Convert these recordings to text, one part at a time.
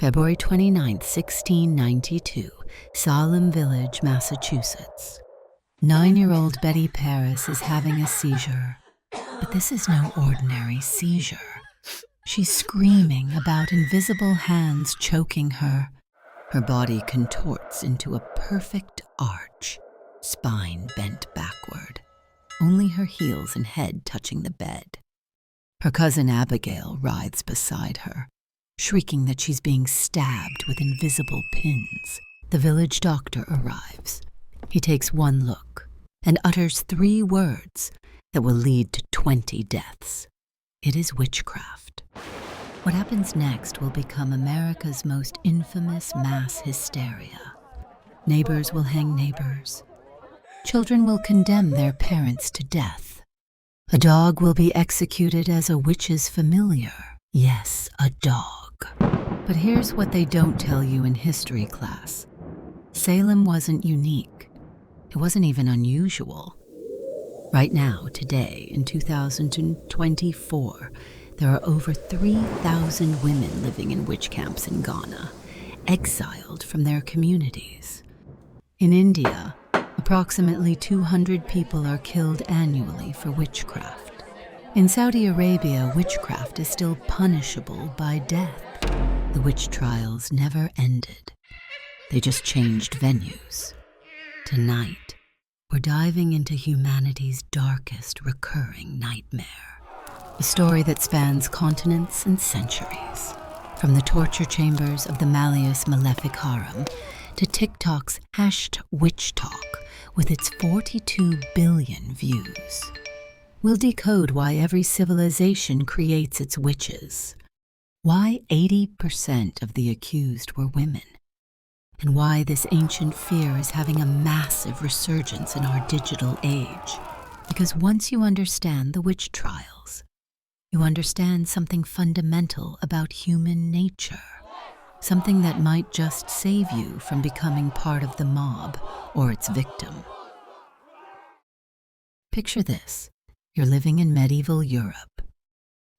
February 29th, 1692, Salem Village, Massachusetts. 9-year-old Betty Paris is having a seizure, but this is no ordinary seizure. She's screaming about invisible hands choking her. Her body contorts into a perfect arch, spine bent backward, only her heels and head touching the bed. Her cousin Abigail writhes beside her, shrieking that she's being stabbed with invisible pins. The village doctor arrives. He takes one look and utters 3 words that will lead to 20 deaths. It is witchcraft. What happens next will become America's most infamous mass hysteria. Neighbors will hang neighbors. Children will condemn their parents to death. A dog will be executed as a witch's familiar. Yes, a dog. But here's what they don't tell you in history class. Salem wasn't unique. It wasn't even unusual. Right now, today, in 2024, there are over 3,000 women living in witch camps in Ghana, exiled from their communities. In India, approximately 200 people are killed annually for witchcraft. In Saudi Arabia, witchcraft is still punishable by death. The witch trials never ended. They just changed venues. Tonight, we're diving into humanity's darkest recurring nightmare. A story that spans continents and centuries. From the torture chambers of the Malleus Maleficarum to TikTok's #Witchtok with its 42 billion views. We'll decode why every civilization creates its witches, why 80% of the accused were women, and why this ancient fear is having a massive resurgence in our digital age. Because once you understand the witch trials, you understand something fundamental about human nature, something that might just save you from becoming part of the mob or its victim. Picture this. You're living in medieval Europe.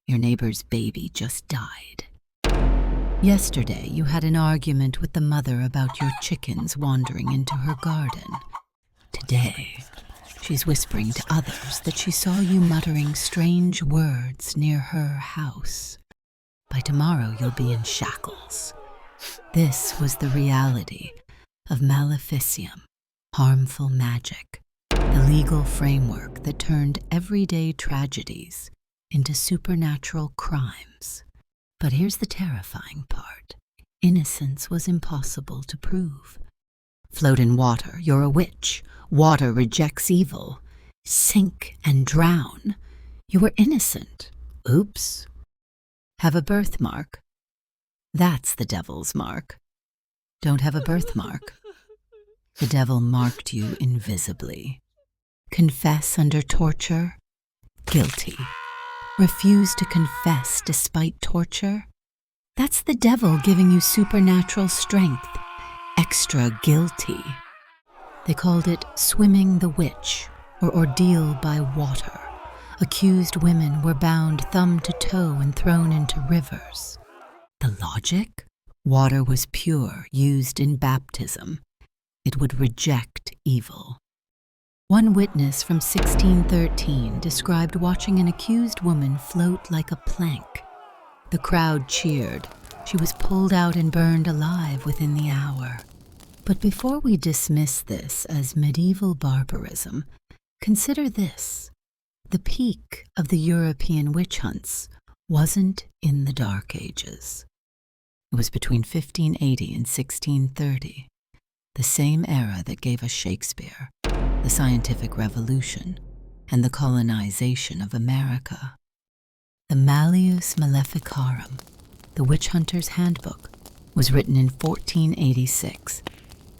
Your neighbor's baby just died. Yesterday, you had an argument with the mother about your chickens wandering into her garden. Today, she's whispering to others that she saw you muttering strange words near her house. By tomorrow, you'll be in shackles. This was the reality of maleficium, harmful magic, the legal framework that turned everyday tragedies into supernatural crimes. But here's the terrifying part. Innocence was impossible to prove. Float in water, you're a witch. Water rejects evil. Sink and drown. You were innocent. Oops. Have a birthmark. That's the devil's mark. Don't have a birthmark. The devil marked you invisibly. Confess under torture? Guilty. Refuse to confess despite torture? That's the devil giving you supernatural strength. Extra guilty. They called it swimming the witch or ordeal by water. Accused women were bound thumb to toe and thrown into rivers. The logic? Water was pure, used in baptism. It would reject evil. One witness from 1613 described watching an accused woman float like a plank. The crowd cheered. She was pulled out and burned alive within the hour. But before we dismiss this as medieval barbarism, consider this. The peak of the European witch hunts wasn't in the Dark Ages. It was between 1580 and 1630, the same era that gave us Shakespeare, the scientific revolution, and the colonization of America. The Malleus Maleficarum, the witch hunter's handbook, was written in 1486,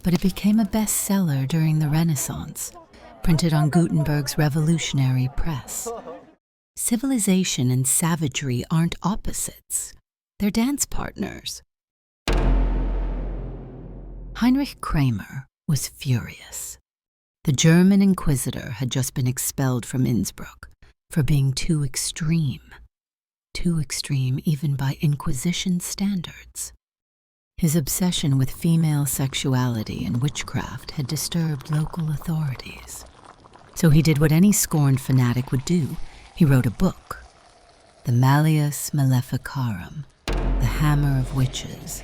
but it became a bestseller during the Renaissance, printed on Gutenberg's revolutionary press. Civilization and savagery aren't opposites. They're dance partners. Heinrich Kramer was furious. The German inquisitor had just been expelled from Innsbruck for being too extreme even by Inquisition standards. His obsession with female sexuality and witchcraft had disturbed local authorities. So he did what any scorned fanatic would do. He wrote a book, The Malleus Maleficarum, The Hammer of Witches,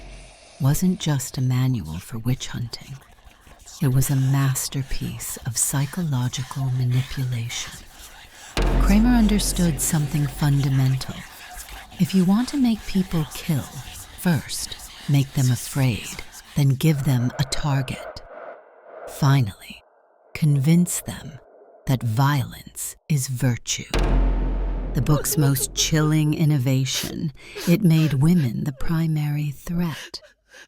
wasn't just a manual for witch hunting. It was a masterpiece of psychological manipulation. Kramer understood something fundamental. If you want to make people kill, first, make them afraid, then give them a target. Finally, convince them that violence is virtue. The book's most chilling innovation, it made women the primary threat.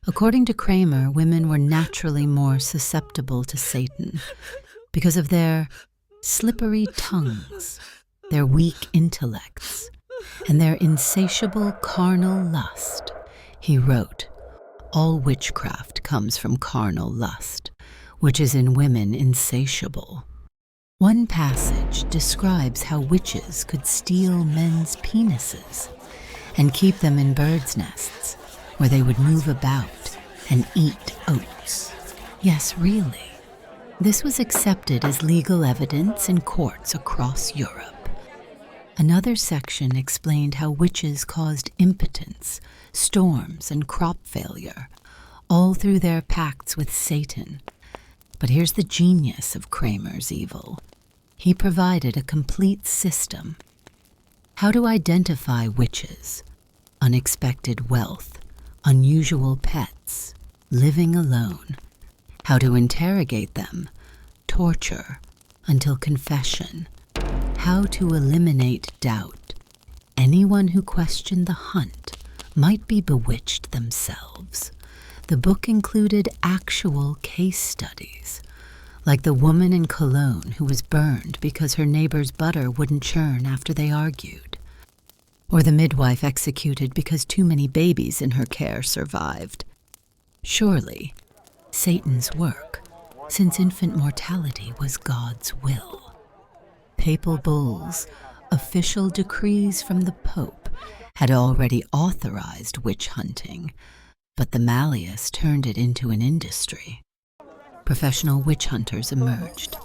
According to Kramer, women were naturally more susceptible to Satan because of their slippery tongues, their weak intellects, and their insatiable carnal lust. He wrote, "All witchcraft comes from carnal lust, which is in women insatiable." One passage describes how witches could steal men's penises and keep them in birds' nests, where they would move about and eat oats. Yes, really. This was accepted as legal evidence in courts across Europe. Another section explained how witches caused impotence, storms, and crop failure, all through their pacts with Satan. But here's the genius of Kramer's evil. He provided a complete system. How to identify witches, unexpected wealth, unusual pets, living alone. How to interrogate them, torture, until confession. How to eliminate doubt. Anyone who questioned the hunt might be bewitched themselves. The book included actual case studies, like the woman in Cologne who was burned because her neighbor's butter wouldn't churn after they argued, or the midwife executed because too many babies in her care survived. Surely, Satan's work, since infant mortality was God's will. Papal bulls, official decrees from the Pope, had already authorized witch hunting, but the Malleus turned it into an industry. Professional witch hunters emerged,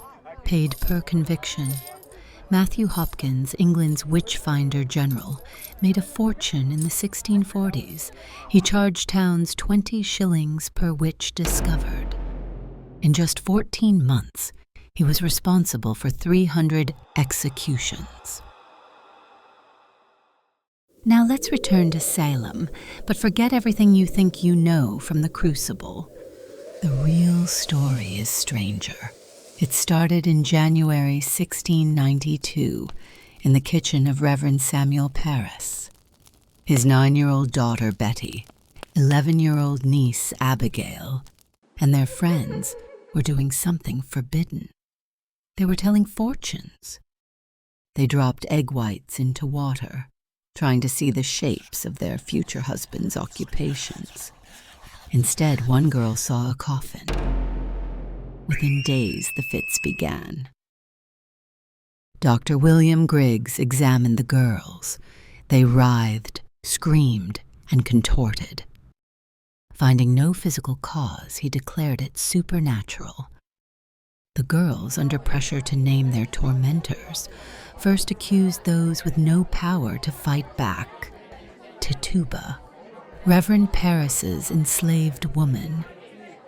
paid per conviction. Matthew Hopkins, England's witch-finder general, made a fortune in the 1640s. He charged towns 20 shillings per witch discovered. In just 14 months, he was responsible for 300 executions. Now let's return to Salem, but forget everything you think you know from the Crucible. The real story is stranger. It started in January 1692 in the kitchen of Reverend Samuel Parris. His 9-year-old daughter Betty, 11-year-old niece Abigail, and their friends were doing something forbidden. They were telling fortunes. They dropped egg whites into water, trying to see the shapes of their future husbands' occupations. Instead, one girl saw a coffin. Within days, the fits began. Dr. William Griggs examined the girls. They writhed, screamed, and contorted. Finding no physical cause, he declared it supernatural. The girls, under pressure to name their tormentors, first accused those with no power to fight back. Tituba, Reverend Parris's enslaved woman,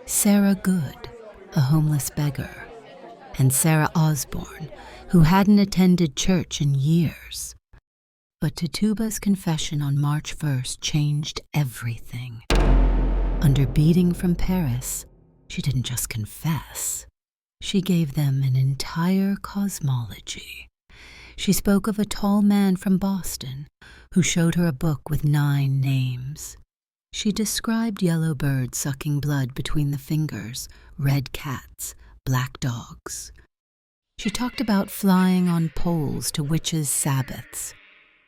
Sarah Good, a homeless beggar, and Sarah Osborne, who hadn't attended church in years. But Tituba's confession on March 1st changed everything. Under beating from Parris, she didn't just confess. She gave them an entire cosmology. She spoke of a tall man from Boston who showed her a book with 9 names. She described yellow birds sucking blood between the fingers, red cats, black dogs. She talked about flying on poles to witches' Sabbaths.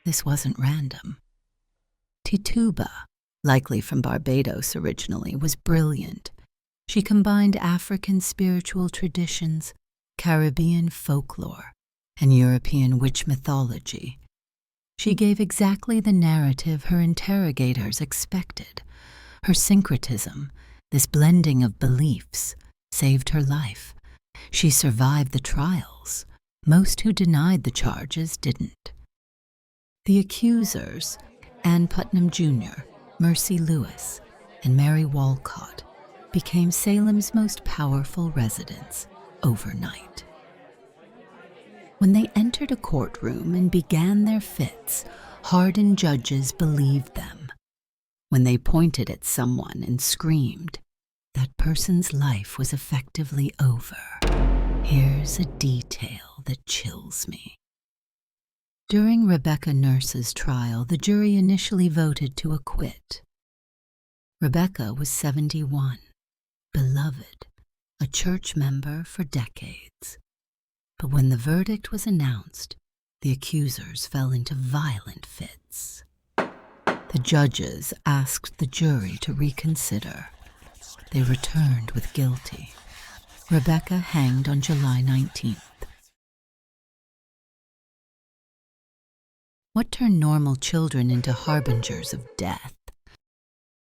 This wasn't random. Tituba, likely from Barbados originally, was brilliant. She combined African spiritual traditions, Caribbean folklore, and European witch mythology. She gave exactly the narrative her interrogators expected. Her syncretism, this blending of beliefs, saved her life. She survived the trials. Most who denied the charges didn't. The accusers, Ann Putnam Jr., Mercy Lewis, and Mary Walcott, became Salem's most powerful residents overnight. When they entered a courtroom and began their fits, hardened judges believed them. When they pointed at someone and screamed, that person's life was effectively over. Here's a detail that chills me. During Rebecca Nurse's trial, the jury initially voted to acquit. Rebecca was 71, beloved, a church member for decades. But when the verdict was announced, the accusers fell into violent fits. The judges asked the jury to reconsider. They returned with guilty. Rebecca hanged on July 19th. What turned normal children into harbingers of death?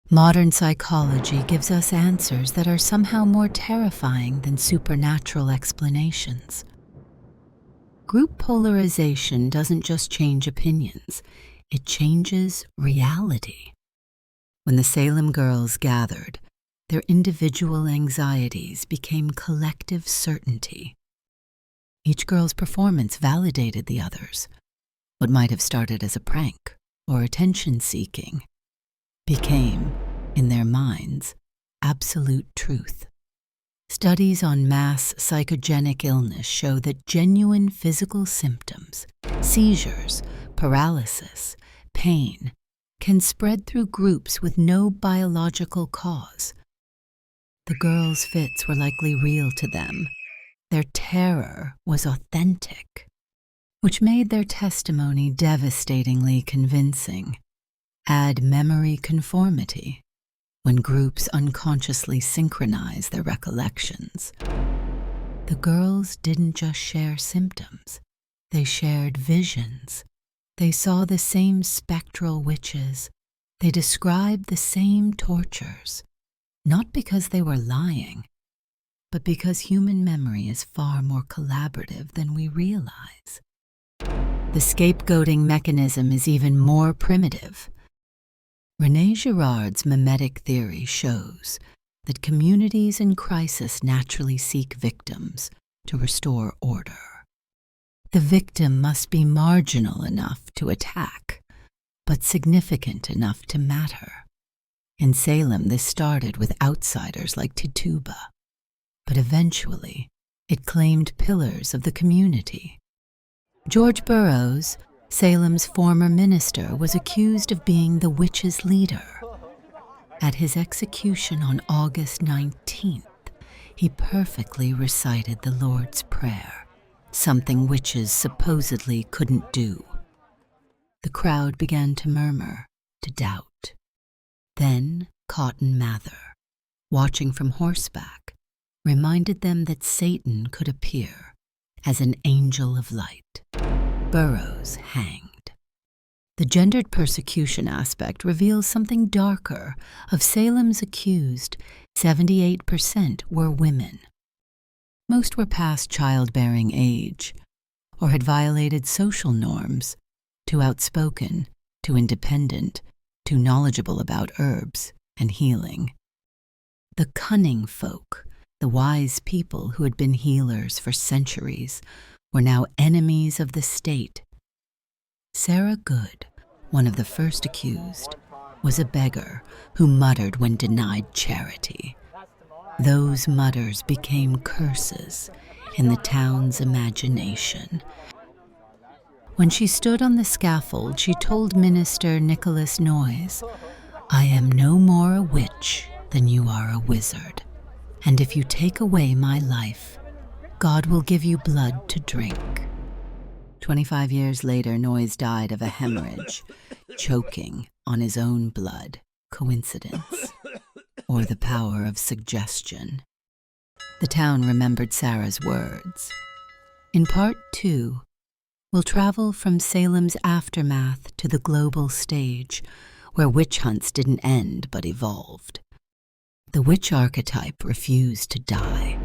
Modern psychology gives us answers that are somehow more terrifying than supernatural explanations. Group polarization doesn't just change opinions, it changes reality. When the Salem girls gathered, their individual anxieties became collective certainty. Each girl's performance validated the others. What might have started as a prank or attention-seeking became, in their minds, absolute truth. Studies on mass psychogenic illness show that genuine physical symptoms, seizures, paralysis, pain, can spread through groups with no biological cause. The girls' fits were likely real to them. Their terror was authentic, which made their testimony devastatingly convincing. Add memory conformity, when groups unconsciously synchronize their recollections. The girls didn't just share symptoms, they shared visions. They saw the same spectral witches. They described the same tortures, not because they were lying, but because human memory is far more collaborative than we realize. The scapegoating mechanism is even more primitive. René Girard's mimetic theory shows that communities in crisis naturally seek victims to restore order. The victim must be marginal enough to attack, but significant enough to matter. In Salem, this started with outsiders like Tituba, but eventually it claimed pillars of the community. George Burroughs, Salem's former minister, was accused of being the witches' leader. At his execution on August 19th, he perfectly recited the Lord's Prayer, something witches supposedly couldn't do. The crowd began to murmur, to doubt. Then Cotton Mather, watching from horseback, reminded them that Satan could appear as an angel of light. Burroughs hanged. The gendered persecution aspect reveals something darker. Of Salem's accused, 78% were women. Most were past childbearing age, or had violated social norms, too outspoken, too independent, too knowledgeable about herbs and healing. The cunning folk, the wise people who had been healers for centuries, were now enemies of the state. Sarah Good, one of the first accused, was a beggar who muttered when denied charity. Those mutters became curses in the town's imagination. When she stood on the scaffold, she told Minister Nicholas Noyes, "I am no more a witch than you are a wizard, and if you take away my life, God will give you blood to drink." 25 years later, Noyes died of a hemorrhage, choking on his own blood. Coincidence? Or the power of suggestion? The town remembered Sarah's words. In Part 2, we'll travel from Salem's aftermath to the global stage, where witch hunts didn't end but evolved. The witch archetype refused to die.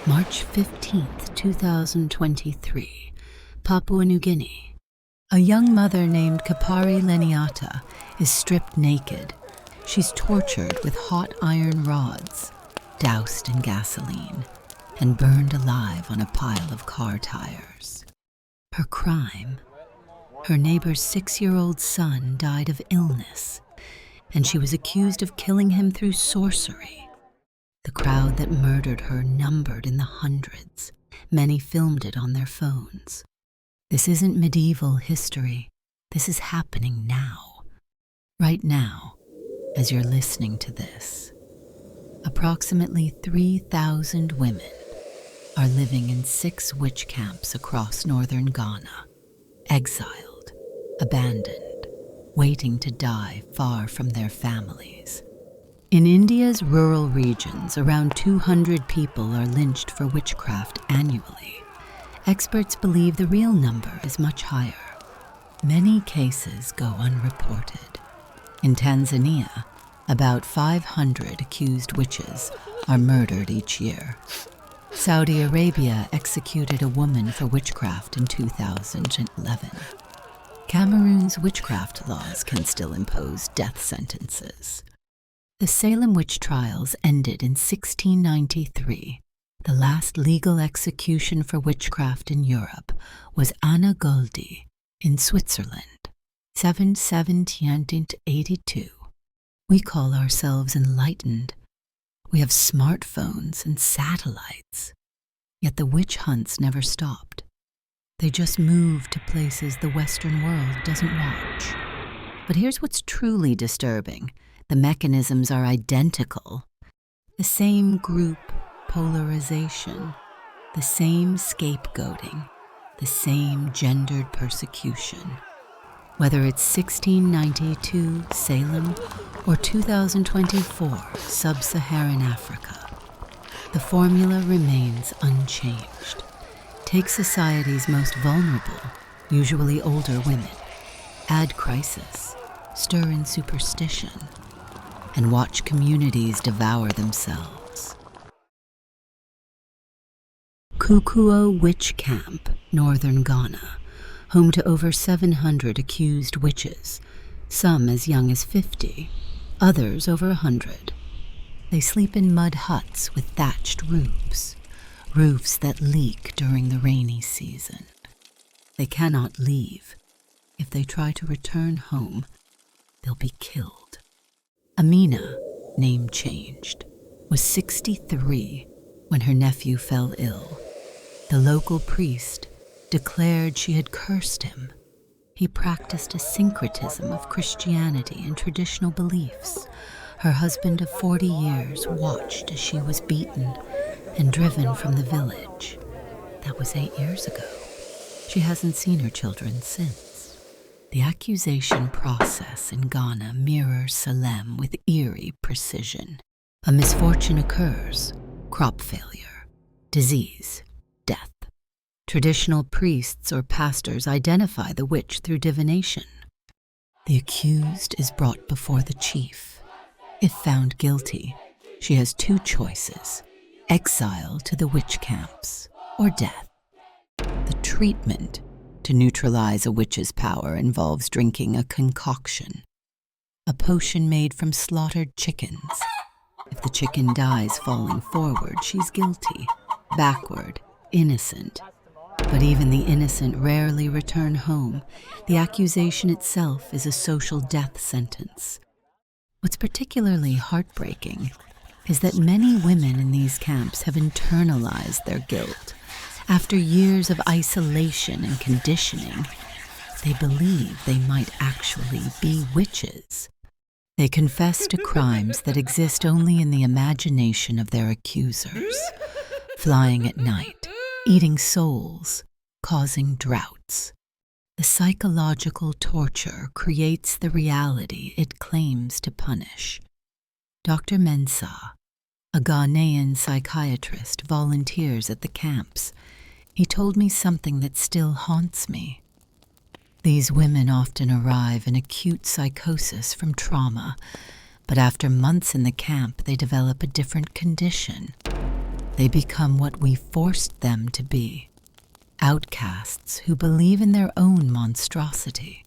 March 15th, 2023, Papua New Guinea. A young mother named Kapari Leniata is stripped naked. She's tortured with hot iron rods, doused in gasoline, and burned alive on a pile of car tires. Her crime? Her neighbor's 6-year-old son died of illness, and she was accused of killing him through sorcery. The crowd that murdered her numbered in the hundreds. Many filmed it on their phones. This isn't medieval history. This is happening now. Right now, as you're listening to this. Approximately 3,000 women are living in 6 witch camps across northern Ghana, exiled, abandoned, waiting to die far from their families. In India's rural regions, around 200 people are lynched for witchcraft annually. Experts believe the real number is much higher. Many cases go unreported. In Tanzania, about 500 accused witches are murdered each year. Saudi Arabia executed a woman for witchcraft in 2011. Cameroon's witchcraft laws can still impose death sentences. The Salem witch trials ended in 1693. The last legal execution for witchcraft in Europe was Anna Goldi in Switzerland, 1782. We call ourselves enlightened. We have smartphones and satellites. Yet the witch hunts never stopped. They just moved to places the Western world doesn't watch. But here's what's truly disturbing. The mechanisms are identical. The same group polarization, the same scapegoating, the same gendered persecution. Whether it's 1692 Salem or 2024 Sub-Saharan Africa, the formula remains unchanged. Take society's most vulnerable, usually older women, add crisis, stir in superstition, and watch communities devour themselves. Kukuo Witch Camp, northern Ghana, home to over 700 accused witches, some as young as 50, others over 100. They sleep in mud huts with thatched roofs that leak during the rainy season. They cannot leave. If they try to return home, they'll be killed. Amina, name changed, was 63 when her nephew fell ill. The local priest declared she had cursed him. He practiced a syncretism of Christianity and traditional beliefs. Her husband of 40 years watched as she was beaten and driven from the village. That was 8 years ago. She hasn't seen her children since. The accusation process in Ghana mirrors SALEM with eerie precision. A misfortune occurs, crop failure, disease, death. Traditional priests or pastors identify the witch through divination. The accused is brought before the chief. If found guilty, she has 2 choices: exile to the witch camps or death. The treatment to neutralize a witch's power involves drinking a concoction, a potion made from slaughtered chickens. If the chicken dies falling forward, she's guilty, backward, innocent. But even the innocent rarely return home. The accusation itself is a social death sentence. What's particularly heartbreaking is that many women in these camps have internalized their guilt. After years of isolation and conditioning, they believe they might actually be witches. They confess to crimes that exist only in the imagination of their accusers, flying at night, eating souls, causing droughts. The psychological torture creates the reality it claims to punish. Dr. Mensah, a Ghanaian psychiatrist, volunteers at the camps. He told me something that still haunts me. These women often arrive in acute psychosis from trauma, but after months in the camp, they develop a different condition. They become what we forced them to be, outcasts who believe in their own monstrosity.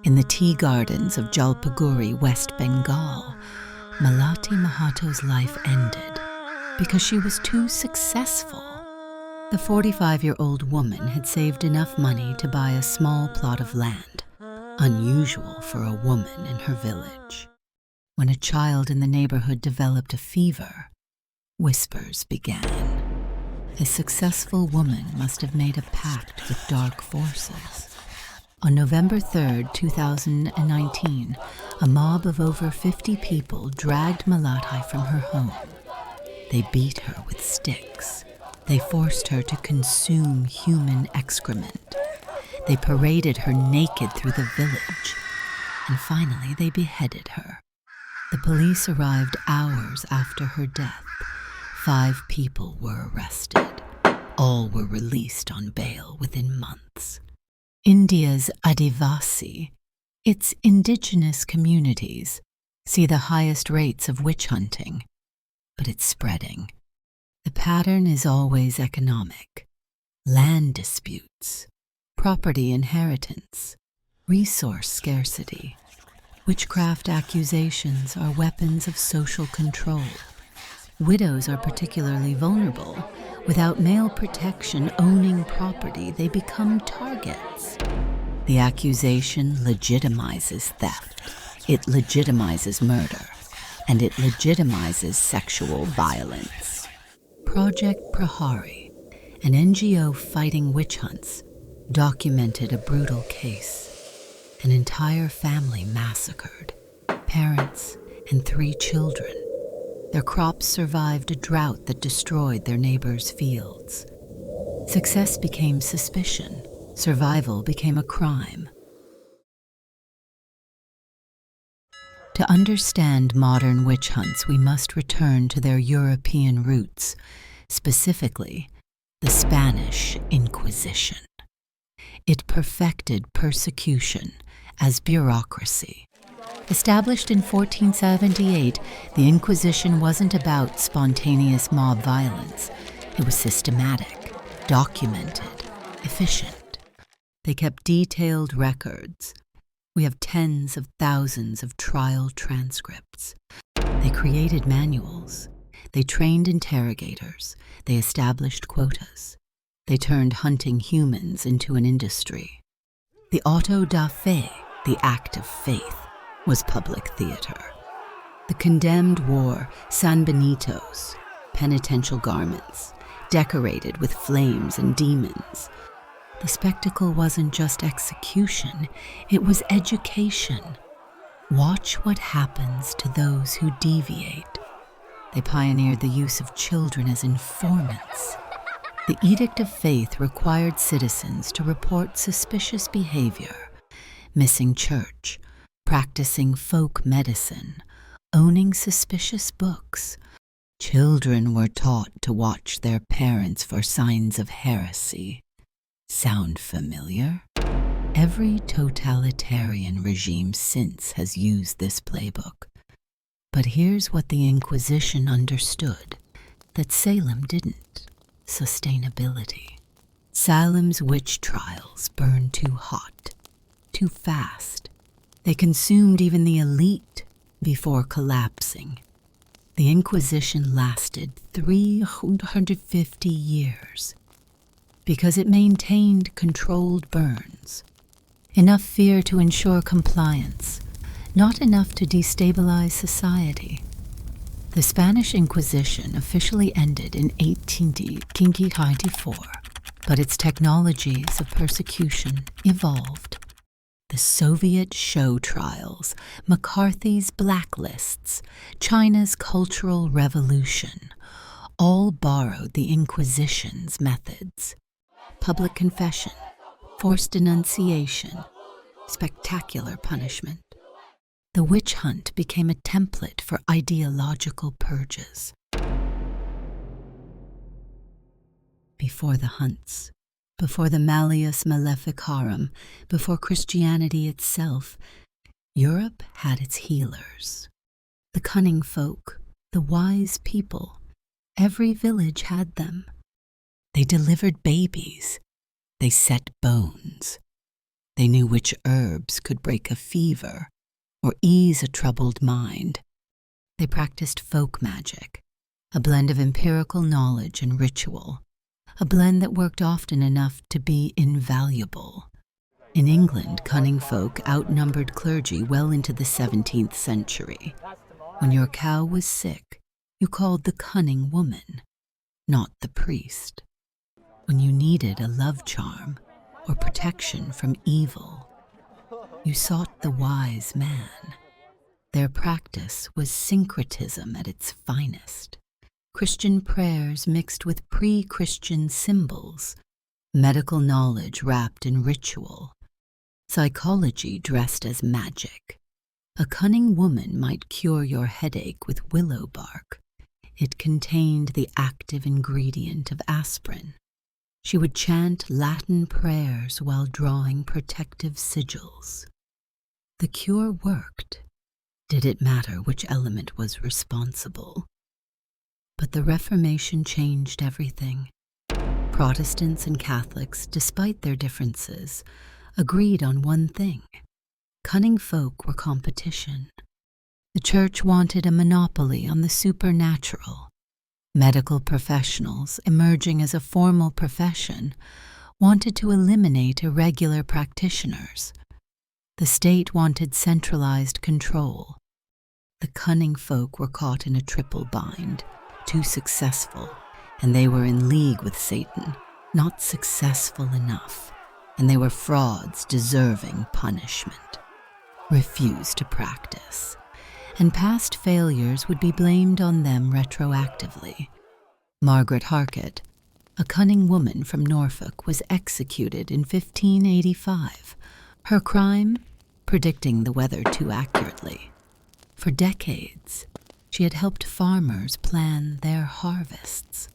In the tea gardens of Jalpaiguri, West Bengal, Malati Mahato's life ended because she was too successful. The 45-year-old woman had saved enough money to buy a small plot of land, unusual for a woman in her village. When a child in the neighborhood developed a fever, whispers began. A successful woman must have made a pact with dark forces. On November 3, 2019, a mob of over 50 people dragged Malati from her home. They beat her with sticks. They forced her to consume human excrement. They paraded her naked through the village. And finally, they beheaded her. The police arrived hours after her death. 5 people were arrested. All were released on bail within months. India's Adivasi, its indigenous communities, see the highest rates of witch hunting, but it's spreading. The pattern is always economic. Land disputes, property inheritance, resource scarcity. Witchcraft accusations are weapons of social control. Widows are particularly vulnerable. Without male protection owning property, they become targets. The accusation legitimizes theft. It legitimizes murder. And it legitimizes sexual violence. Project Prahari, an NGO fighting witch hunts, documented a brutal case. An entire family massacred, parents and 3 children. Their crops survived a drought that destroyed their neighbors' fields. Success became suspicion. Survival became a crime. To understand modern witch hunts, we must return to their European roots, specifically the Spanish Inquisition. It perfected persecution as bureaucracy. Established in 1478, the Inquisition wasn't about spontaneous mob violence. It was systematic, documented, efficient. They kept detailed records. We have tens of thousands of trial transcripts. They created manuals. They trained interrogators. They established quotas. They turned hunting humans into an industry. The auto da fe, the act of faith, was public theater. The condemned wore San Benitos, penitential garments, decorated with flames and demons. The spectacle wasn't just execution, it was education. Watch what happens to those who deviate. They pioneered the use of children as informants. The Edict of Faith required citizens to report suspicious behavior, missing church, practicing folk medicine, owning suspicious books. Children were taught to watch their parents for signs of heresy. Sound familiar? Every totalitarian regime since has used this playbook. But here's what the Inquisition understood that Salem didn't: sustainability. Salem's witch trials burned too hot, too fast. They consumed even the elite before collapsing. The Inquisition lasted 350 years because it maintained controlled burns. Enough fear to ensure compliance, not enough to destabilize society. The Spanish Inquisition officially ended in 1894, but its technologies of persecution evolved. The Soviet show trials, McCarthy's blacklists, China's Cultural Revolution, all borrowed the Inquisition's methods. Public confession, forced denunciation, spectacular punishment. The witch hunt became a template for ideological purges. before the hunts, before the Malleus Maleficarum, before Christianity itself, Europe had its healers. The cunning folk, the wise people, every village had them. They delivered babies. They set bones. They knew which herbs could break a fever or ease a troubled mind. They practiced folk magic, a blend of empirical knowledge and ritual, a blend that worked often enough to be invaluable. In England, cunning folk outnumbered clergy well into the 17th century. When your cow was sick, you called the cunning woman, not the priest. When you needed a love charm or protection from evil, you sought the wise man. Their practice was syncretism at its finest. Christian prayers mixed with pre-Christian symbols, medical knowledge wrapped in ritual, psychology dressed as magic. A cunning woman might cure your headache with willow bark. It contained the active ingredient of aspirin. She would chant Latin prayers while drawing protective sigils. The cure worked. Did it matter which element was responsible? But the Reformation changed everything. Protestants and Catholics, despite their differences, agreed on one thing. Cunning folk were competition. The Church wanted a monopoly on the supernatural. Medical professionals, emerging as a formal profession, wanted to eliminate irregular practitioners. The state wanted centralized control. The cunning folk were caught in a triple bind, too successful, and they were in league with Satan, not successful enough, and they were frauds deserving punishment. Refused to practice, and past failures would be blamed on them retroactively. Margaret Harket, a cunning woman from Norfolk, was executed in 1585. Her crime? Predicting the weather too accurately. For decades, she had helped farmers plan their harvests.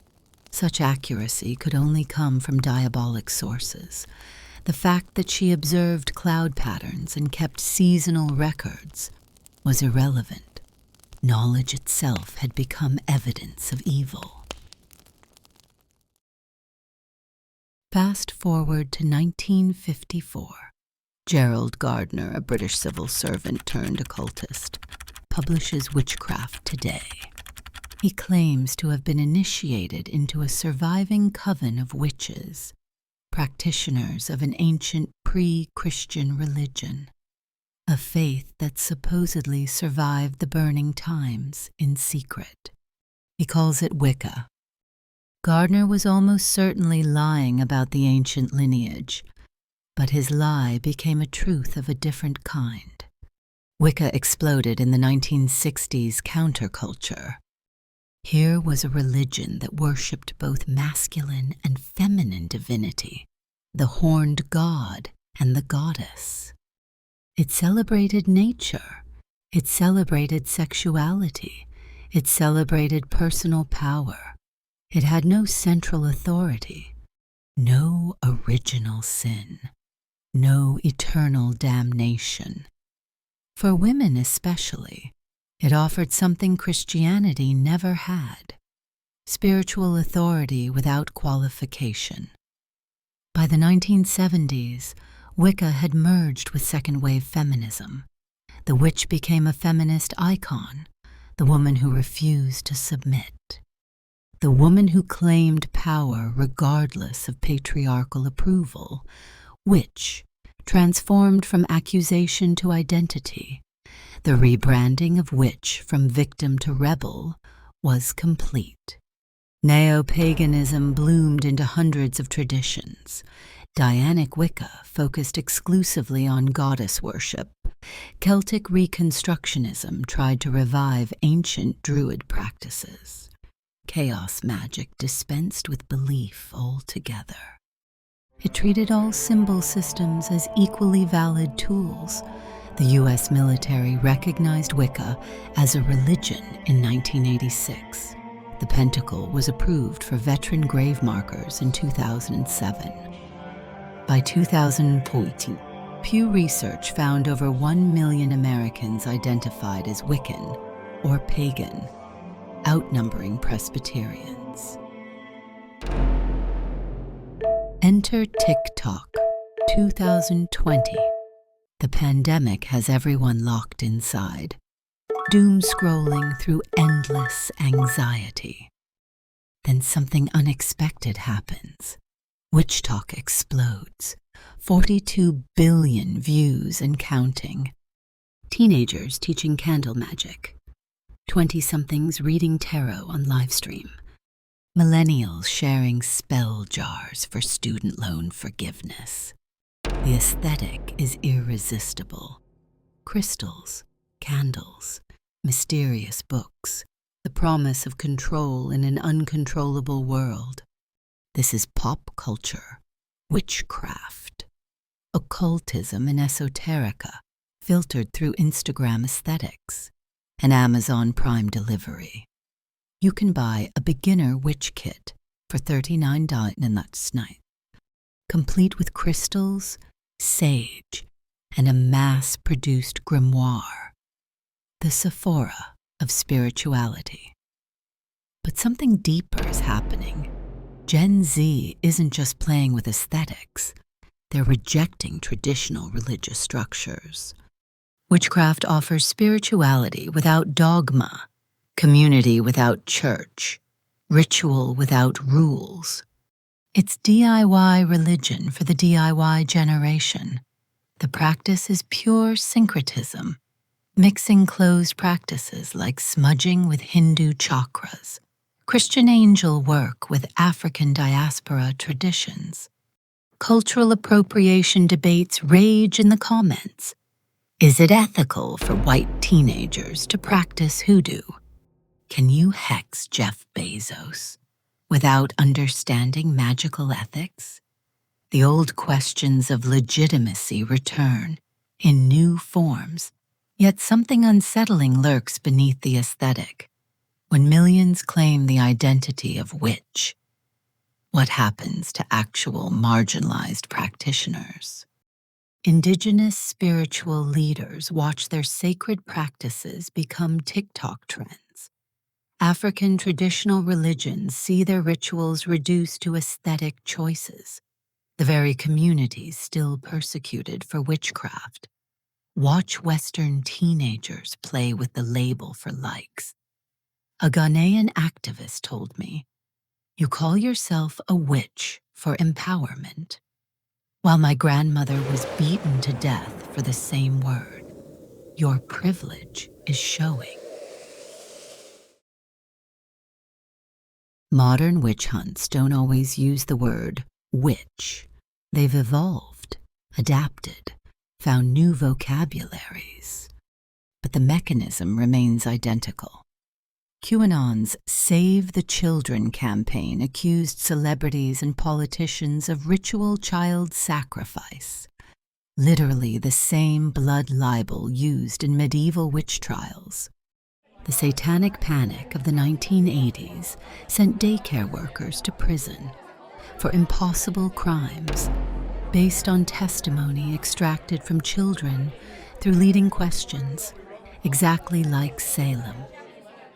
Such accuracy could only come from diabolic sources. The fact that she observed cloud patterns and kept seasonal records was irrelevant. Knowledge itself had become evidence of evil. Fast forward to 1954. Gerald Gardner, a British civil servant turned occultist, publishes Witchcraft Today. He claims to have been initiated into a surviving coven of witches, practitioners of an ancient pre-Christian religion, a faith that supposedly survived the burning times in secret. He calls it Wicca. Gardner was almost certainly lying about the ancient lineage, but his lie became a truth of a different kind. Wicca exploded in the 1960s counterculture. Here was a religion that worshipped both masculine and feminine divinity, the horned god and the goddess. It celebrated nature. It celebrated sexuality. It celebrated personal power. It had no central authority, no original sin, no eternal damnation. For women especially, it offered something Christianity never had: spiritual authority without qualification. By the 1970s, Wicca had merged with second-wave feminism. The witch became a feminist icon, the woman who refused to submit. The woman who claimed power regardless of patriarchal approval. Witch, transformed from accusation to identity. The rebranding of witch from victim to rebel was complete. Neo-paganism bloomed into hundreds of traditions. Dianic Wicca focused exclusively on goddess worship. Celtic Reconstructionism tried to revive ancient Druid practices. Chaos magic dispensed with belief altogether. It treated all symbol systems as equally valid tools. The U.S. military recognized Wicca as a religion in 1986. The pentacle was approved for veteran grave markers in 2007. By 2014, Pew Research found over 1 million Americans identified as Wiccan or pagan, outnumbering Presbyterians. Enter TikTok, 2020. The pandemic has everyone locked inside, doom scrolling through endless anxiety. Then something unexpected happens. Witchtok explodes. 42 billion views and counting. Teenagers teaching candle magic. 20-somethings reading tarot on livestream. Millennials sharing spell jars for student loan forgiveness. The aesthetic is irresistible. Crystals, candles, mysterious books, the promise of control in an uncontrollable world. This is pop culture, witchcraft, occultism and esoterica, filtered through Instagram aesthetics, and Amazon Prime delivery. You can buy a beginner witch kit for $39.99, complete with crystals, sage, and a mass-produced grimoire, the Sephora of spirituality. But something deeper is happening. Gen Z isn't just playing with aesthetics, they're rejecting traditional religious structures. Witchcraft offers spirituality without dogma, community without church, ritual without rules. It's DIY religion for the DIY generation. The practice is pure syncretism, mixing closed practices like smudging with Hindu chakras, Christian angel work with African diaspora traditions. Cultural appropriation debates rage in the comments. Is it ethical for white teenagers to practice hoodoo? Can you hex Jeff Bezos without understanding magical ethics? The old questions of legitimacy return in new forms, yet something unsettling lurks beneath the aesthetic. When millions claim the identity of witch, what happens to actual marginalized practitioners? Indigenous spiritual leaders watch their sacred practices become TikTok trends. African traditional religions see their rituals reduced to aesthetic choices. The very communities still persecuted for witchcraft watch Western teenagers play with the label for likes. A Ghanaian activist told me, "You call yourself a witch for empowerment," while my grandmother was beaten to death for the same word. Your privilege is showing. Modern witch hunts don't always use the word witch. They've evolved, adapted, found new vocabularies. But the mechanism remains identical. QAnon's Save the Children campaign accused celebrities and politicians of ritual child sacrifice, literally the same blood libel used in medieval witch trials. The satanic panic of the 1980s sent daycare workers to prison for impossible crimes based on testimony extracted from children through leading questions, exactly like Salem.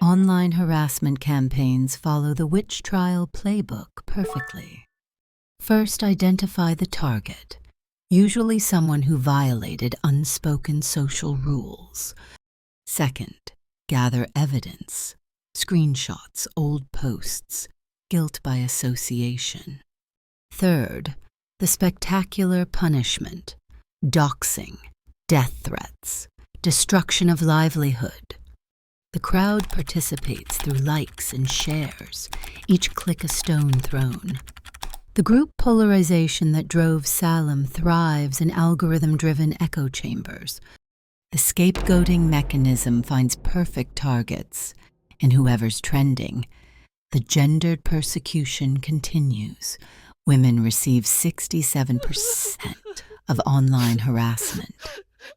Online harassment campaigns follow the witch trial playbook perfectly. First, identify the target, usually someone who violated unspoken social rules. Second, gather evidence, screenshots, old posts, guilt by association. Third, the spectacular punishment, doxing, death threats, destruction of livelihood. The crowd participates through likes and shares, each click a stone thrown. The group polarization that drove SALEM thrives in algorithm-driven echo chambers. The scapegoating mechanism finds perfect targets, and whoever's trending. The gendered persecution continues. Women receive 67% of online harassment,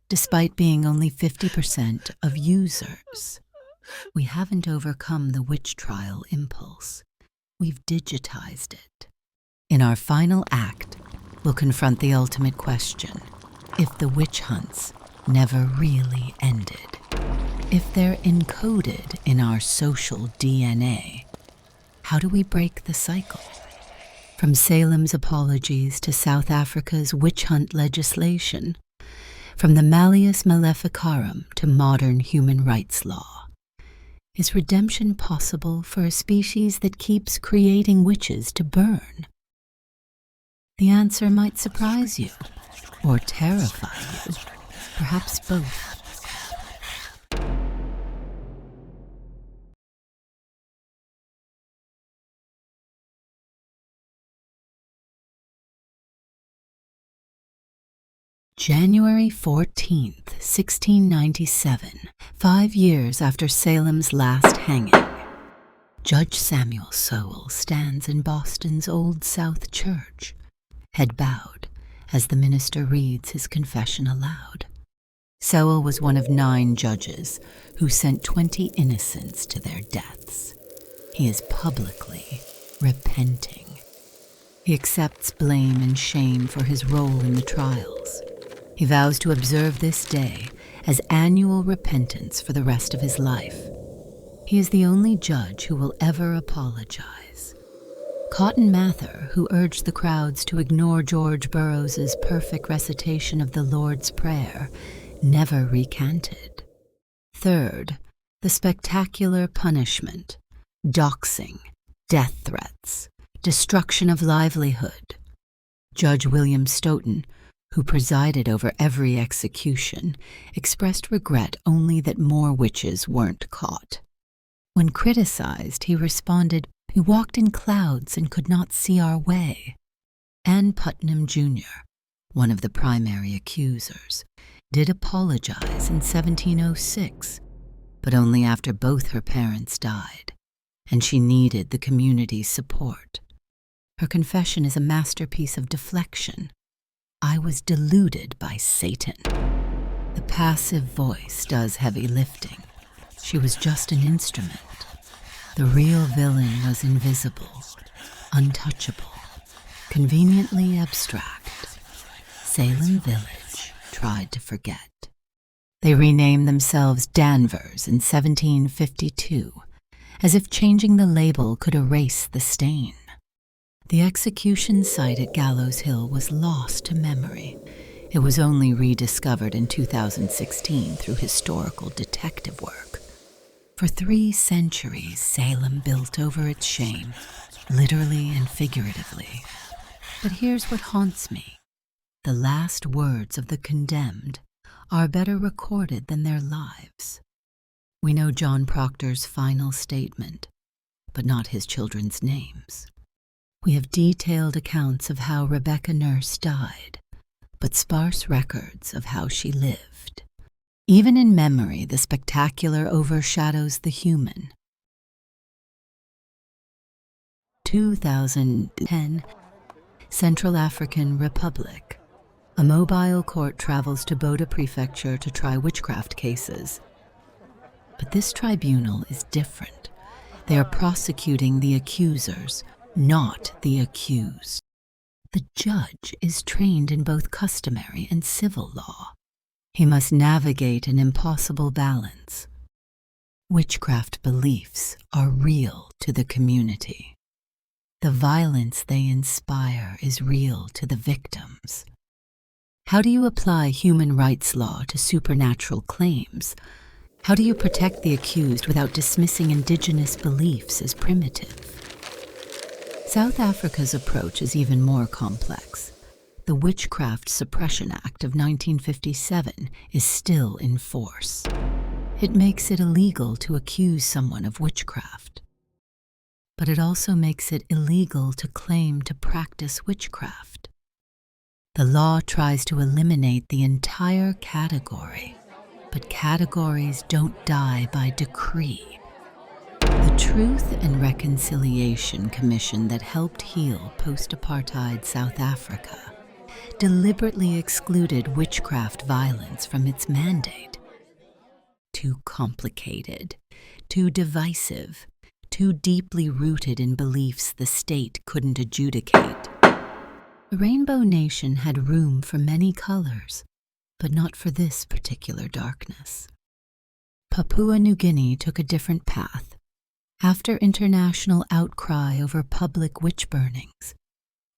despite being only 50% of users. We haven't overcome the witch trial impulse. We've digitized it. In our final act, we'll confront the ultimate question: if the witch hunts never really ended, if they're encoded in our social DNA, how do we break the cycle? From Salem's apologies to South Africa's witch hunt legislation, from the Malleus Maleficarum to modern human rights law, is redemption possible for a species that keeps creating witches to burn? The answer might surprise you, or terrify you, perhaps both. January 14th, 1697, 5 years after Salem's last hanging, Judge Samuel Sowell stands in Boston's Old South Church, head bowed, as the minister reads his confession aloud. Sowell was one of 9 judges who sent 20 innocents to their deaths. He is publicly repenting. He accepts blame and shame for his role in the trials. He vows to observe this day as annual repentance for the rest of his life. He is the only judge who will ever apologize. Cotton Mather, who urged the crowds to ignore George Burroughs's perfect recitation of the Lord's Prayer, never recanted. Third, the spectacular punishment, doxing, death threats, destruction of livelihood. Judge William Stoughton, who presided over every execution, expressed regret only that more witches weren't caught. When criticized, he responded, "We walked in clouds and could not see our way." Ann Putnam, Jr., one of the primary accusers, did apologize in 1706, but only after both her parents died, and she needed the community's support. Her confession is a masterpiece of deflection. "I was deluded by Satan." The passive voice does heavy lifting. She was just an instrument. The real villain was invisible, untouchable, conveniently abstract. Salem Village tried to forget. They renamed themselves Danvers in 1752, as if changing the label could erase the stain. The execution site at Gallows Hill was lost to memory. It was only rediscovered in 2016 through historical detective work. For 3 centuries, Salem built over its shame, literally and figuratively. But here's what haunts me. The last words of the condemned are better recorded than their lives. We know John Proctor's final statement, but not his children's names. We have detailed accounts of how Rebecca Nurse died, but sparse records of how she lived. Even in memory, the spectacular overshadows the human. 2010, Central African Republic. A mobile court travels to Boda Prefecture to try witchcraft cases. But this tribunal is different. They are prosecuting the accusers, not the accused. The judge is trained in both customary and civil law. He must navigate an impossible balance. Witchcraft beliefs are real to the community. The violence they inspire is real to the victims. How do you apply human rights law to supernatural claims? How do you protect the accused without dismissing indigenous beliefs as primitive? South Africa's approach is even more complex. The Witchcraft Suppression Act of 1957 is still in force. It makes it illegal to accuse someone of witchcraft. But it also makes it illegal to claim to practice witchcraft. The law tries to eliminate the entire category, but categories don't die by decree. The Truth and Reconciliation Commission that helped heal post-apartheid South Africa deliberately excluded witchcraft violence from its mandate. too complicated, too divisive, too deeply rooted in beliefs the state couldn't adjudicate. The Rainbow Nation had room for many colors, but not for this particular darkness. Papua New Guinea took a different path. After international outcry over public witch burnings,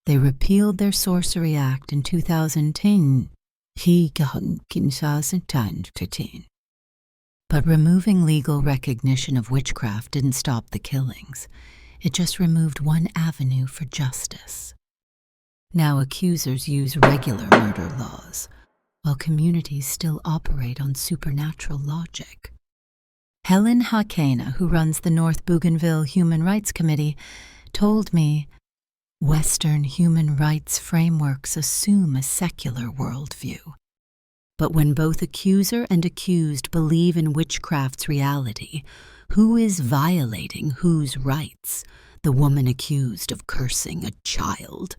they repealed their Sorcery Act in 2010. But removing legal recognition of witchcraft didn't stop the killings. It just removed one avenue for justice. Now accusers use regular murder laws, while communities still operate on supernatural logic. Helen Hakena, who runs the North Bougainville Human Rights Committee, told me, Western human rights frameworks assume a secular worldview. But when both accuser and accused believe in witchcraft's reality, who is violating whose rights? The woman accused of cursing a child,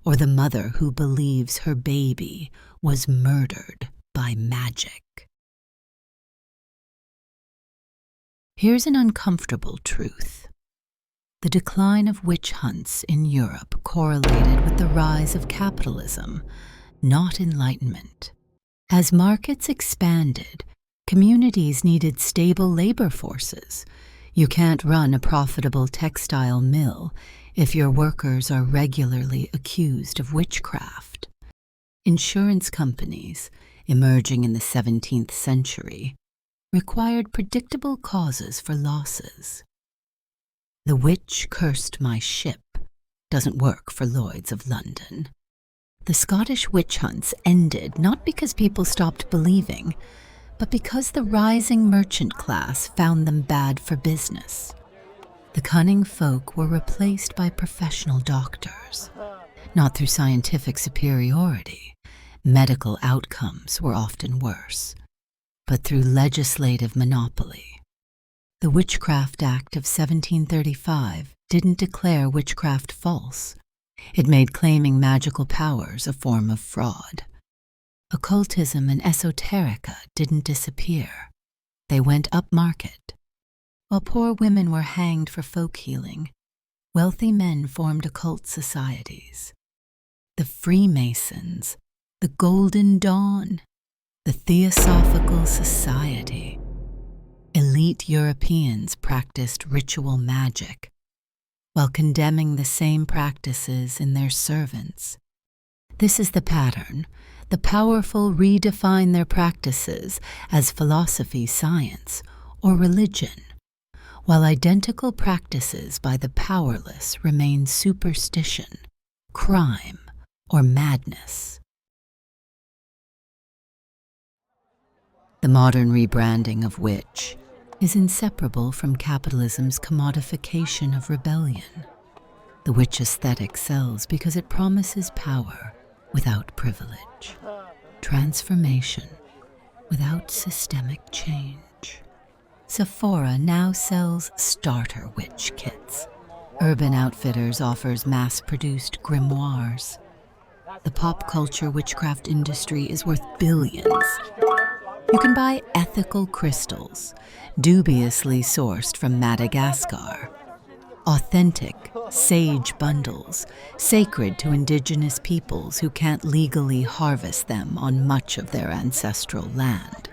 or the mother who believes her baby was murdered by magic? Here's an uncomfortable truth. The decline of witch hunts in Europe correlated with the rise of capitalism, not enlightenment. As markets expanded, communities needed stable labor forces. You can't run a profitable textile mill if your workers are regularly accused of witchcraft. Insurance companies, emerging in the 17th century, required predictable causes for losses. The witch cursed my ship doesn't work for Lloyd's of London. The Scottish witch hunts ended not because people stopped believing, but because the rising merchant class found them bad for business. The cunning folk were replaced by professional doctors. Not through scientific superiority. Medical outcomes were often worse, but through legislative monopoly. The Witchcraft Act of 1735 didn't declare witchcraft false. It made claiming magical powers a form of fraud. Occultism and esoterica didn't disappear. They went upmarket. While poor women were hanged for folk healing, wealthy men formed occult societies. The Freemasons, the Golden Dawn, the Theosophical Society. Elite Europeans practiced ritual magic, while condemning the same practices in their servants. This is the pattern. The powerful redefine their practices as philosophy, science, or religion, while identical practices by the powerless remain superstition, crime, or madness. The modern rebranding of witch is inseparable from capitalism's commodification of rebellion. The witch aesthetic sells because it promises power without privilege, transformation without systemic change. Sephora now sells starter witch kits. Urban Outfitters offers mass-produced grimoires. The pop culture witchcraft industry is worth billions. You can buy ethical crystals, dubiously sourced from Madagascar. Authentic, sage bundles, sacred to indigenous peoples who can't legally harvest them on much of their ancestral land.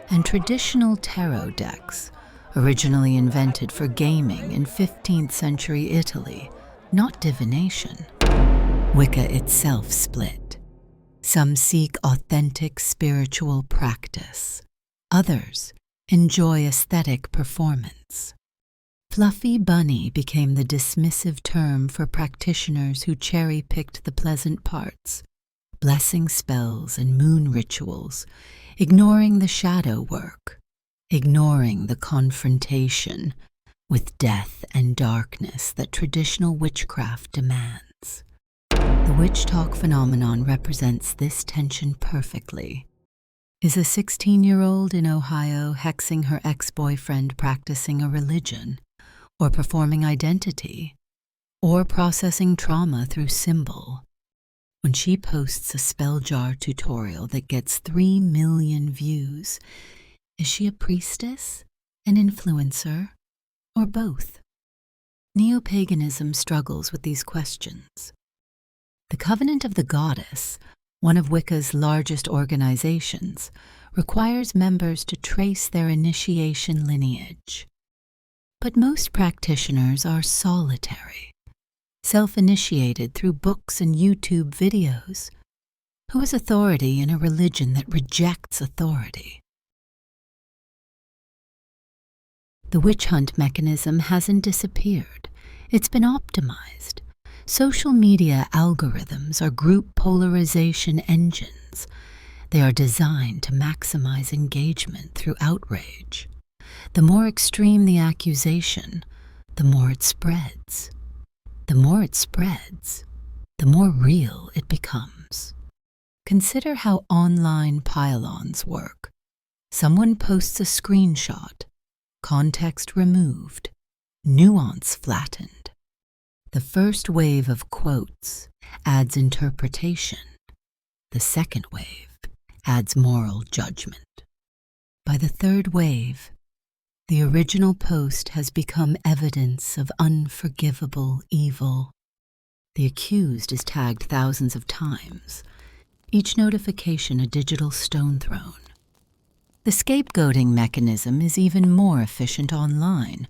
And traditional tarot decks, originally invented for gaming in 15th century Italy, not divination. Wicca itself split. Some seek authentic spiritual practice. Others enjoy aesthetic performance. Fluffy bunny became the dismissive term for practitioners who cherry-picked the pleasant parts, blessing spells and moon rituals, ignoring the shadow work, ignoring the confrontation with death and darkness that traditional witchcraft demands. The Witchtok phenomenon represents this tension perfectly. Is a 16-year-old in Ohio hexing her ex-boyfriend practicing a religion, or performing identity, or processing trauma through symbol? When she posts a spell jar tutorial that gets 3 million views, Is she a priestess, an influencer, or both? Neo-paganism struggles with these questions. The Covenant of the Goddess, one of Wicca's largest organizations, requires members to trace their initiation lineage. But most practitioners are solitary, self-initiated through books and YouTube videos. Who is authority in a religion that rejects authority? The witch hunt mechanism hasn't disappeared. It's been optimized. Social media algorithms are group polarization engines. They are designed to maximize engagement through outrage. The more extreme the accusation, the more it spreads. The more it spreads, the more real it becomes. Consider how online pylons work. Someone posts a screenshot, context removed, nuance flattened. The first wave of quotes adds interpretation. The second wave adds moral judgment. By the third wave, the original post has become evidence of unforgivable evil. The accused is tagged thousands of times, each notification a digital stone thrown. The scapegoating mechanism is even more efficient online.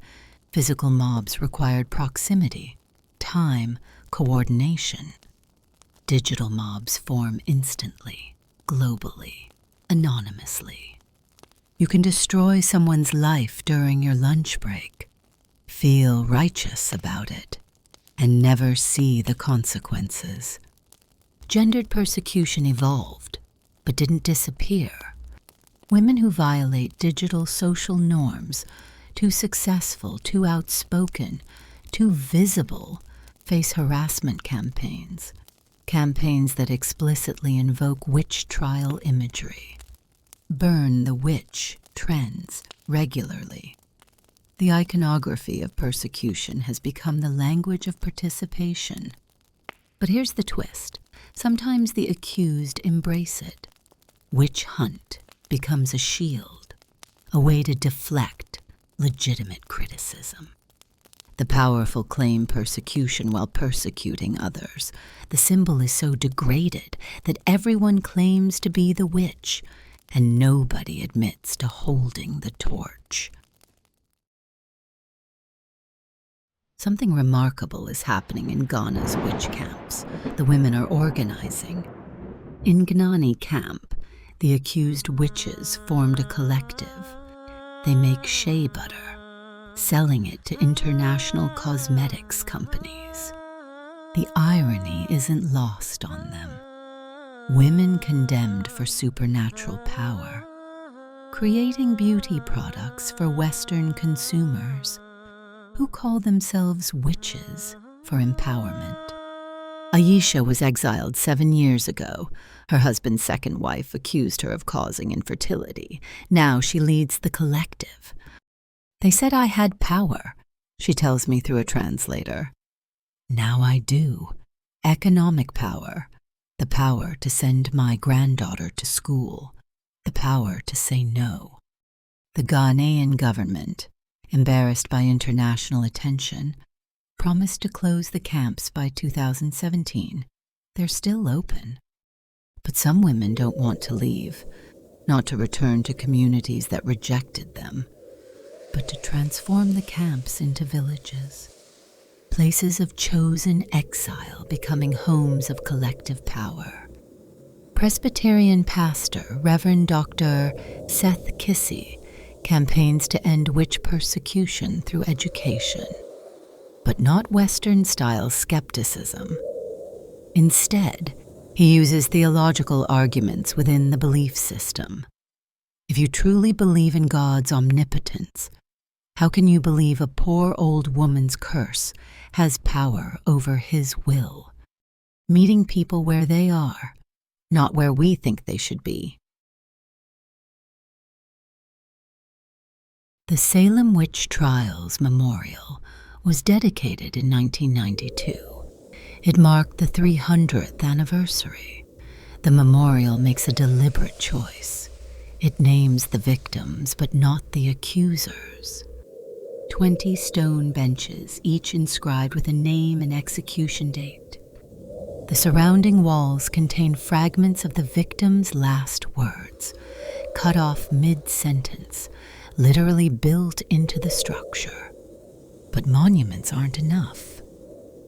Physical mobs required proximity, time, coordination. Digital mobs form instantly, globally, anonymously. You can destroy someone's life during your lunch break, feel righteous about it, and never see the consequences. Gendered persecution evolved, but didn't disappear. Women who violate digital social norms, too successful, too outspoken, too visible, face harassment campaigns that explicitly invoke witch trial imagery. Burn the witch trends regularly. The iconography of persecution has become the language of participation. But here's the twist. Sometimes the accused embrace it. Witch hunt becomes a shield, a way to deflect legitimate criticism. The powerful claim persecution while persecuting others. The symbol is so degraded that everyone claims to be the witch, and nobody admits to holding the torch. Something remarkable is happening in Ghana's witch camps. The women are organizing. In Gnani camp, the accused witches formed a collective. They make shea butter, selling it to international cosmetics companies. The irony isn't lost on them. Women condemned for supernatural power, creating beauty products for Western consumers who call themselves witches for empowerment. Ayesha was exiled 7 years ago. Her husband's second wife accused her of causing infertility. Now she leads the collective. They said I had power, she tells me through a translator. Now I do. Economic power. The power to send my granddaughter to school. The power to say no. The Ghanaian government, embarrassed by international attention, promised to close the camps by 2017. They're still open. But some women don't want to leave, not to return to communities that rejected them, but to transform the camps into villages. Places of chosen exile becoming homes of collective power. Presbyterian pastor Reverend Dr. Seth Kissy campaigns to end witch persecution through education, but not Western-style skepticism. Instead, he uses theological arguments within the belief system. If you truly believe in God's omnipotence, how can you believe a poor old woman's curse has power over his will? Meeting people where they are, not where we think they should be. The Salem Witch Trials Memorial was dedicated in 1992. It marked the 300th anniversary. The memorial makes a deliberate choice. It names the victims, but not the accusers. 20 stone benches, each inscribed with a name and execution date. The surrounding walls contain fragments of the victim's last words, cut off mid-sentence, literally built into the structure. But monuments aren't enough.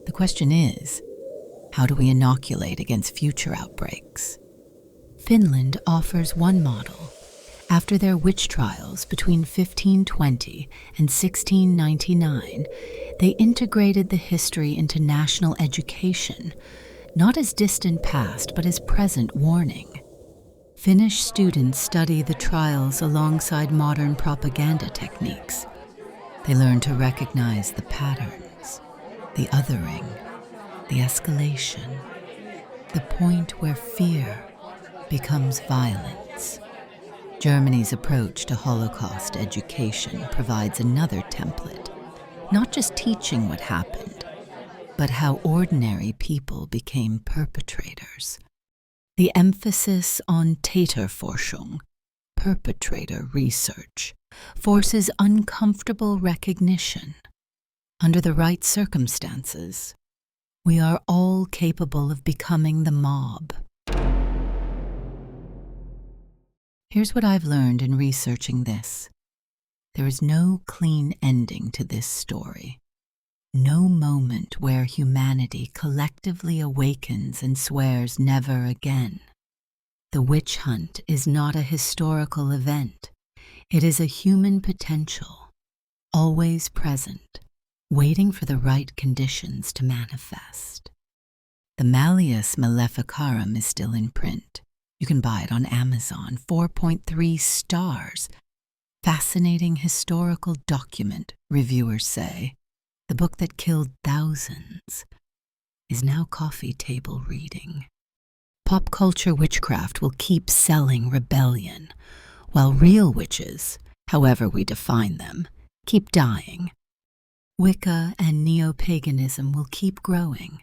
The question is, how do we inoculate against future outbreaks? Finland offers one model. After their witch trials between 1520 and 1699, they integrated the history into national education, not as distant past, but as present warning. Finnish students study the trials alongside modern propaganda techniques. They learn to recognize the patterns, the othering, the escalation, the point where fear becomes violence. Germany's approach to Holocaust education provides another template, not just teaching what happened, but how ordinary people became perpetrators. The emphasis on Täterforschung, perpetrator research, forces uncomfortable recognition. Under the right circumstances, we are all capable of becoming the mob. Here's what I've learned in researching this. There is no clean ending to this story. No moment where humanity collectively awakens and swears never again. The witch hunt is not a historical event. It is a human potential, always present, waiting for the right conditions to manifest. The Malleus Maleficarum is still in print. You can buy it on Amazon, 4.3 stars. Fascinating historical document, reviewers say. The book that killed thousands is now coffee table reading. Pop culture witchcraft will keep selling rebellion, while real witches, however we define them, keep dying. Wicca and neo-paganism will keep growing,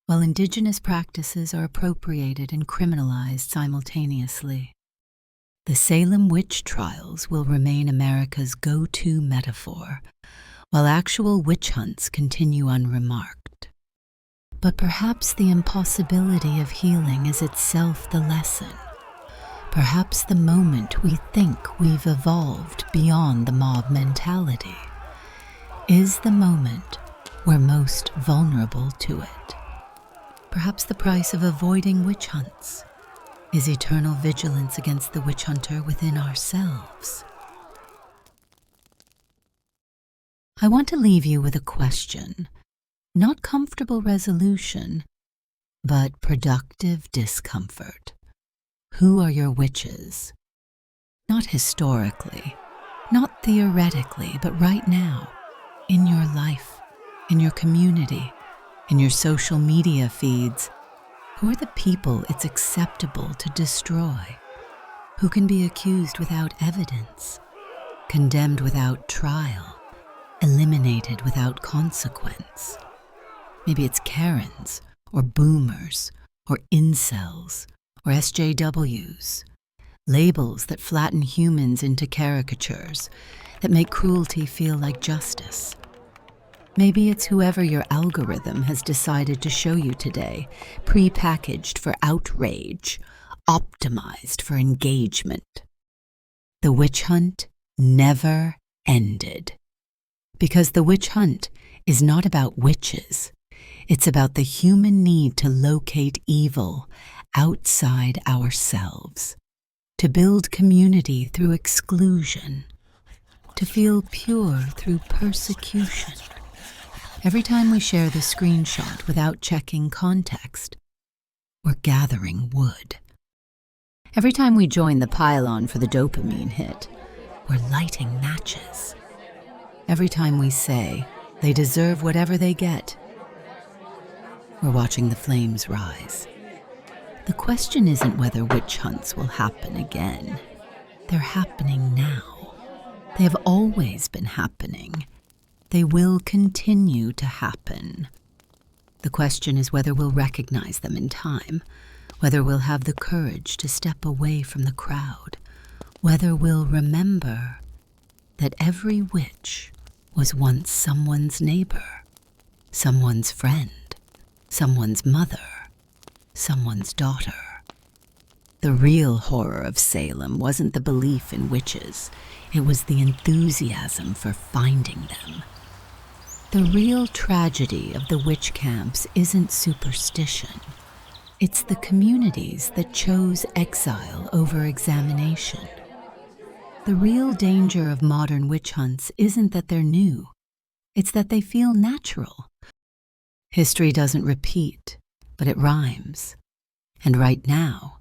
while indigenous practices are appropriated and criminalized simultaneously. The Salem witch trials will remain America's go-to metaphor, while actual witch hunts continue unremarked. But perhaps the impossibility of healing is itself the lesson. Perhaps the moment we think we've evolved beyond the mob mentality is the moment we're most vulnerable to it. Perhaps the price of avoiding witch hunts is eternal vigilance against the witch hunter within ourselves. I want to leave you with a question, not comfortable resolution, but productive discomfort. Who are your witches? Not historically, not theoretically, but right now, in your life, in your community, in your social media feeds. Who are the people it's acceptable to destroy? Who can be accused without evidence, condemned without trial, eliminated without consequence? Maybe it's Karens, or boomers, or incels, or SJWs, labels that flatten humans into caricatures, that make cruelty feel like justice. Maybe it's whoever your algorithm has decided to show you today, pre-packaged for outrage, optimized for engagement. The witch hunt never ended. Because the witch hunt is not about witches. It's about the human need to locate evil outside ourselves, to build community through exclusion, to feel pure through persecution. Every time we share the screenshot without checking context, we're gathering wood. Every time we join the pylon for the dopamine hit, we're lighting matches. Every time we say they deserve whatever they get, we're watching the flames rise. The question isn't whether witch hunts will happen again. They're happening now. They have always been happening. They will continue to happen. The question is whether we'll recognize them in time, whether we'll have the courage to step away from the crowd, whether we'll remember that every witch was once someone's neighbor, someone's friend, someone's mother, someone's daughter. The real horror of Salem wasn't the belief in witches, it was the enthusiasm for finding them. The real tragedy of the witch camps isn't superstition. It's the communities that chose exile over examination. The real danger of modern witch hunts isn't that they're new, it's that they feel natural. History doesn't repeat, but it rhymes. And right now,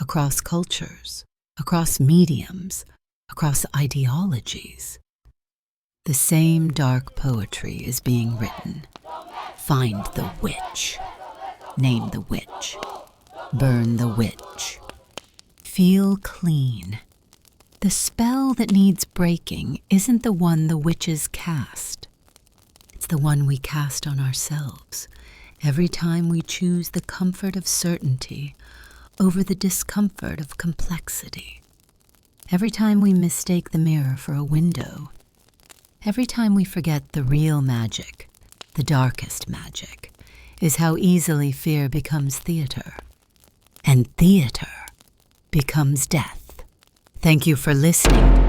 across cultures, across mediums, across ideologies, the same dark poetry is being written. Find the witch. Name the witch. Burn the witch. Feel clean. The spell that needs breaking isn't the one the witches cast. It's the one we cast on ourselves every time we choose the comfort of certainty over the discomfort of complexity. Every time we mistake the mirror for a window. Every time we forget the real magic, the darkest magic, is how easily fear becomes theater. And theater becomes death. Thank you for listening